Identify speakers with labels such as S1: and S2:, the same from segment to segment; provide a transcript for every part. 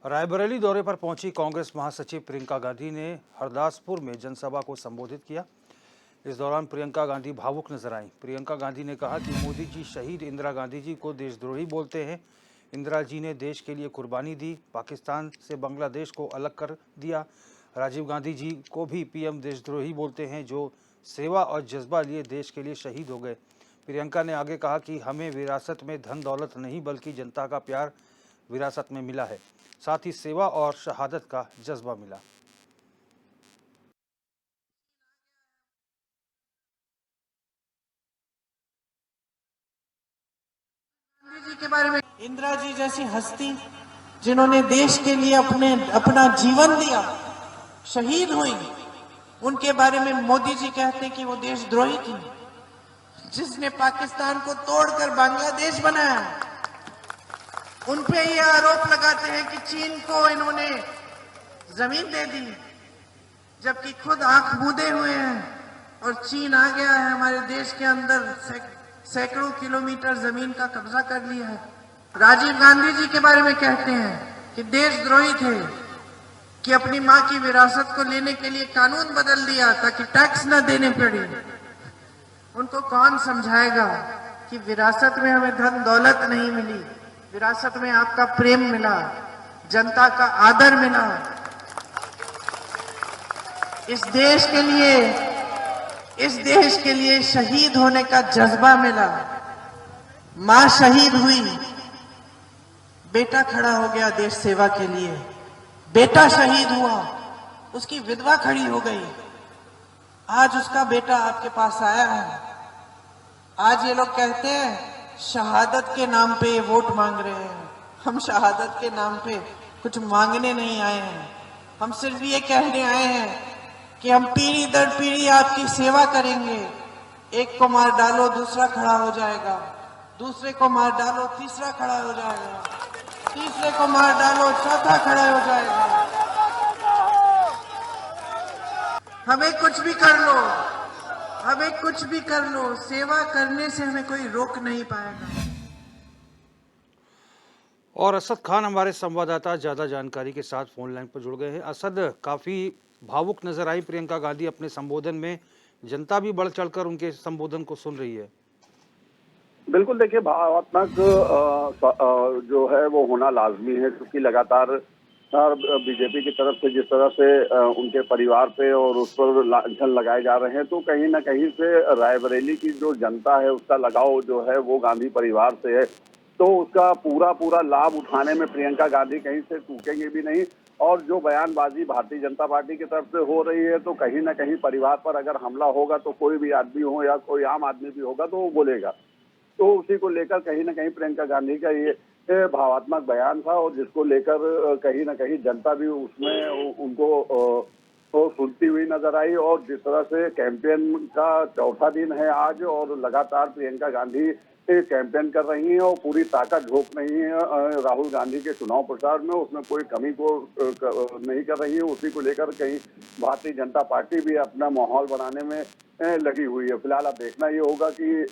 S1: रायबरेली दौरे पर पहुंची कांग्रेस महासचिव प्रियंका गांधी ने हरदासपुर में जनसभा को संबोधित किया। इस दौरान प्रियंका गांधी भावुक नजर आईं। प्रियंका गांधी ने कहा कि मोदी जी शहीद इंदिरा गांधी जी को देशद्रोही बोलते हैं। इंदिरा जी ने देश के लिए कुर्बानी दी, पाकिस्तान से बांग्लादेश को अलग कर दिया। राजीव गांधी जी को भी पीएम देशद्रोही बोलते हैं, जो सेवा और जज्बा लिए देश के लिए शहीद हो गए। प्रियंका ने आगे कहा कि हमें विरासत में धन दौलत नहीं बल्कि जनता का प्यार विरासत में मिला है, साथ ही सेवा और शहादत का जज्बा मिला।
S2: गांधी जी के बारे में, इंदिरा जी जैसी हस्ती जिन्होंने देश के लिए अपना जीवन दिया, शहीद हुई, उनके बारे में मोदी जी कहते हैं कि वो देशद्रोही थी, जिसने पाकिस्तान को तोड़कर बांग्लादेश बनाया। उन पे ये आरोप लगाते हैं कि चीन को इन्होंने जमीन दे दी, जबकि खुद आंख मूंदे हुए हैं और चीन आ गया है हमारे देश के अंदर, सैकड़ों किलोमीटर जमीन का कब्जा कर लिया है। राजीव गांधी जी के बारे में कहते हैं कि देशद्रोही थे, कि अपनी मां की विरासत को लेने के लिए कानून बदल दिया ताकि टैक्स न देने पड़े। उनको कौन समझाएगा कि विरासत में हमें धन दौलत नहीं मिली, विरासत में आपका प्रेम मिला, जनता का आदर मिला, इस देश के लिए शहीद होने का जज्बा मिला। मां शहीद हुई, बेटा खड़ा हो गया देश सेवा के लिए, बेटा शहीद हुआ, उसकी विधवा खड़ी हो गई, आज उसका बेटा आपके पास आया है। आज ये लोग कहते हैं शहादत के नाम पे ये वोट मांग रहे हैं। हम शहादत के नाम पे कुछ मांगने नहीं आए हैं, हम सिर्फ ये कहने आए हैं कि हम पीढ़ी दर पीढ़ी आपकी सेवा करेंगे। एक को मार डालो दूसरा खड़ा हो जाएगा, दूसरे को मार डालो तीसरा खड़ा हो जाएगा, तीसरे को मार डालो चौथा खड़ा हो जाएगा। हमें कुछ भी कर लो, हमें कुछ भी कर लो, सेवा करने से हमें कोई रोक नहीं पाएगा।
S1: और असद खान हमारे संवाददाता ज्यादा जानकारी के साथ फोन लाइन पर जुड़ गए हैं। असद, काफी भावुक नजर आई प्रियंका गांधी अपने संबोधन में, जनता भी बढ़ चढ़कर उनके संबोधन को सुन रही है।
S3: बिल्कुल, देखिए भावनात्मक जो है वो होना लाजमी है, क्योंकि लगातार बीजेपी की तरफ से जिस तरह से उनके परिवार पे और उस पर लांछन लगाए जा रहे हैं, तो कहीं ना कहीं से रायबरेली की जो जनता है उसका लगाव जो है वो गांधी परिवार से है। तो उसका पूरा लाभ उठाने में प्रियंका गांधी कहीं से चूकेंगे भी नहीं। और जो बयानबाजी भारतीय जनता पार्टी की तरफ से हो रही है, तो कहीं ना कहीं परिवार पर अगर हमला होगा तो कोई भी आदमी हो या कोई आम आदमी भी होगा तो वो बोलेगा। तो उसी को लेकर कहीं ना कहीं प्रियंका गांधी का ये भावात्मक बयान था, और जिसको लेकर कहीं ना कहीं जनता भी उसमें उनको तो सुनती हुई नजर आई। और जिस तरह से कैंपेन का चौथा दिन है आज, और लगातार प्रियंका गांधी कैंपेन कर रही हैं और पूरी ताकत झोंक रही है राहुल गांधी के चुनाव प्रचार में, उसमें कोई कमी को नहीं कर रही है। उसी को लेकर कहीं भारतीय जनता पार्टी भी अपना माहौल बनाने में लगी हुई है। फिलहाल अब देखना ये होगा कि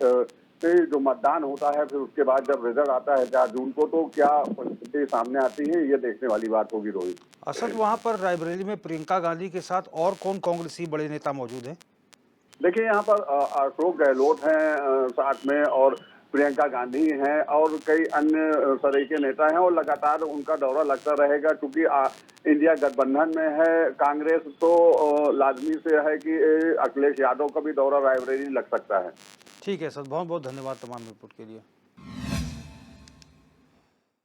S3: जो मतदान होता है, फिर उसके बाद जब रिजल्ट आता है 4 जून को, तो क्या परिस्थिति सामने आती है, ये देखने वाली बात होगी। रोहित,
S1: असद, वहां पर रायबरेली में प्रियंका गांधी के साथ और कौन कांग्रेसी बड़े नेता मौजूद हैं?
S3: देखिए यहाँ पर अशोक गहलोत हैं साथ में, और प्रियंका गांधी हैं, और कई अन्य तरह के नेता हैं, और लगातार उनका दौरा लगता रहेगा, क्योंकि इंडिया गठबंधन में है कांग्रेस, तो लाजमी से है कि अखिलेश यादव का भी दौरा रायबरेली लग सकता है।
S1: ठीक है सर, बहुत बहुत धन्यवाद तमाम रिपोर्ट के लिए।